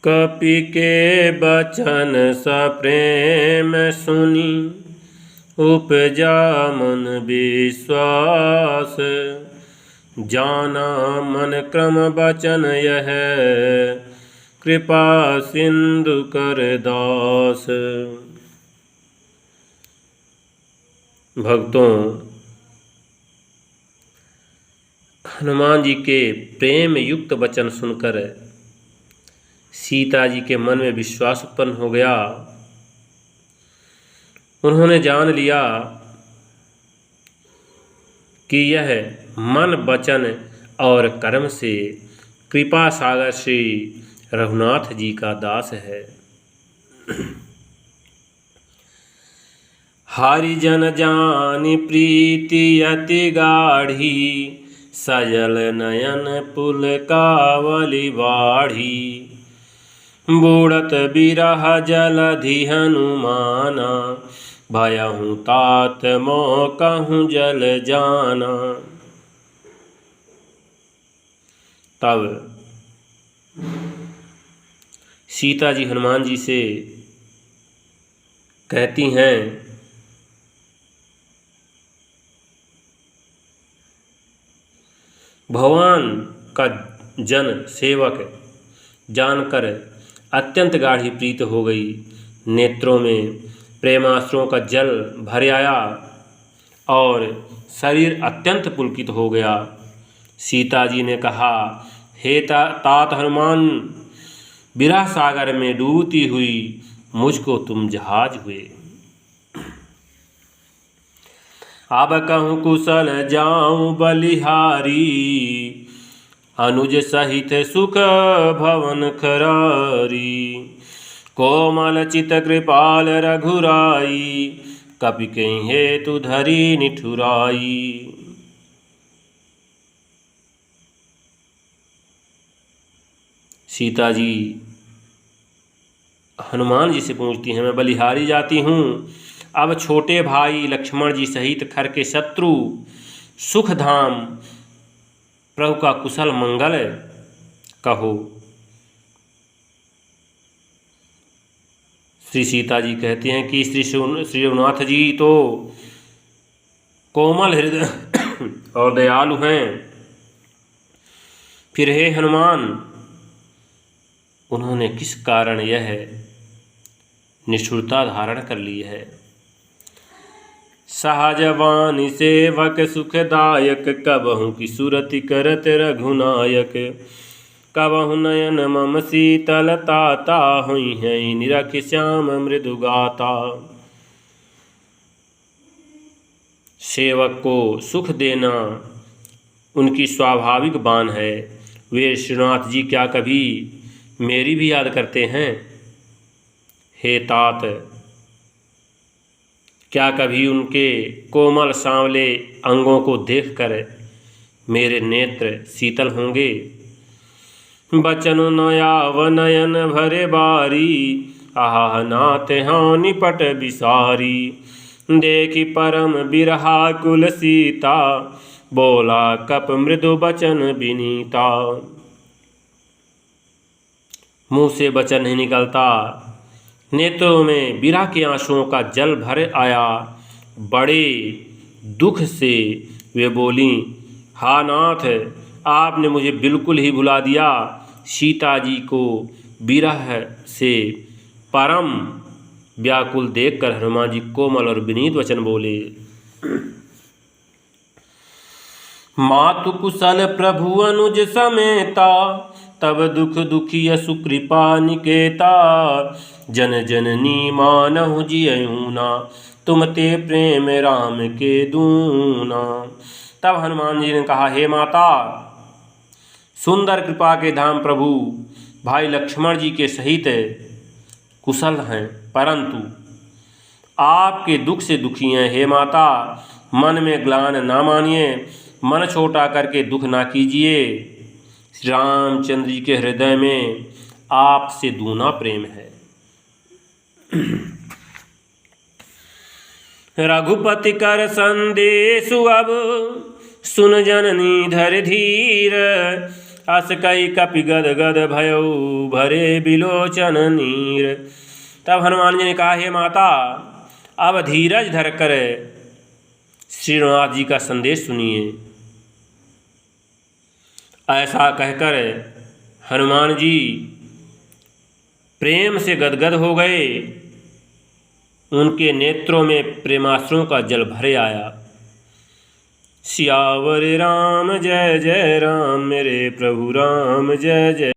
कपि के बचन सप्रेम सुनि, उपजा मन विश्वास। जाना मन क्रम बचन यह, कृपा सिंधु कर दास। भक्तों, हनुमान जी के प्रेम युक्त वचन सुनकर सीता जी के मन में विश्वास उत्पन्न हो गया। उन्होंने जान लिया कि यह मन वचन और कर्म से कृपा सागर श्री रघुनाथ जी का दास है। हरिजन जानि प्रीति अति गाढ़ी, सजल नयन पुलकावली बाढ़ी। बूढ़त बिरह जलधि हनुमाना, भयहु तात मोह कहूँ जल जाना। तब सीता जी हनुमान जी से कहती हैं, भगवान का जन सेवक जानकर अत्यंत गाढ़ी प्रीत हो गई। नेत्रों में प्रेमाश्रुओं का जल भर आया और शरीर अत्यंत पुलकित हो गया। सीता जी ने कहा, हे तात हनुमान, विरह सागर में डूबती हुई मुझको तुम जहाज हुए। अब कहूँ कुशल जाऊँ बलिहारी, अनुज सहित सुख भवन खरारी। कोमल चित कृपाल रघुराई, कपि कहीं हेतु धरी निठुराई। सीता जी हनुमान जी से पूछती हैं, मैं बलिहारी जाती हूँ, अब छोटे भाई लक्ष्मण जी सहित खर के शत्रु सुख धाम प्रभु का कुशल मंगल कहो। श्री सीता जी कहते हैं कि श्री रघुनाथ जी तो कोमल हृदय और दयालु हैं, फिर हे हनुमान, उन्होंने किस कारण यह निष्ठुरता धारण कर ली है। सहजवानी सेवक सुखदायक, कबहु की सुरति करत रघुनायक। कबहु नयन मम शीतलताता, हुई है निरख श्याम मृदुगाता। सेवक को सुख देना उनकी स्वाभाविक बान है। वे श्रीनाथ जी क्या कभी मेरी भी याद करते हैं? हे तात, क्या कभी उनके कोमल सांवले अंगों को देखकर मेरे नेत्र शीतल होंगे? बचन नयाव नयन भरे बारी, आह नाथ हाँ निपट बिसारी। देखी परम बिरहा कुल सीता, बोला कप मृदु बचन विनीता। मुंह से वचन नहीं निकलता, नेत्रों में विरह के आंसुओं का जल भर आया। बड़े दुख से वे बोली, हा नाथ, आपने मुझे बिल्कुल ही भुला दिया। सीता जी को विरह से परम व्याकुल देखकर हनुमान जी कोमल और विनीत वचन बोले। मातु कुशल प्रभु अनुज समेता, तब दुख दुखी सुकृपा निकेता। जन जननी मानहु जियऊना, तुम ते प्रेम राम के दूना। तब हनुमान जी ने कहा, हे माता, सुंदर कृपा के धाम प्रभु भाई लक्ष्मण जी के सहित कुशल हैं, परंतु आपके दुख से दुखी हैं। हे माता, मन में ग्लान ना मानिए, मन छोटा करके दुख ना कीजिए। श्री रामचंद्र जी के हृदय में आपसे दूना प्रेम है। रघुपति कर संदेशु अब, सुन जननी धर धीर। अस कई कपि गद गद भयउ भरे बिलोचन नीर। तब हनुमान जी ने कहा, हे माता, अब धीरज धर कर श्रीनाथ जी का संदेश सुनिए। ऐसा कहकर हनुमान जी प्रेम से गदगद हो गए। उनके नेत्रों में प्रेमाश्रुओं का जल भरे आया। सियावर राम जय जय राम, मेरे प्रभु राम जय जय।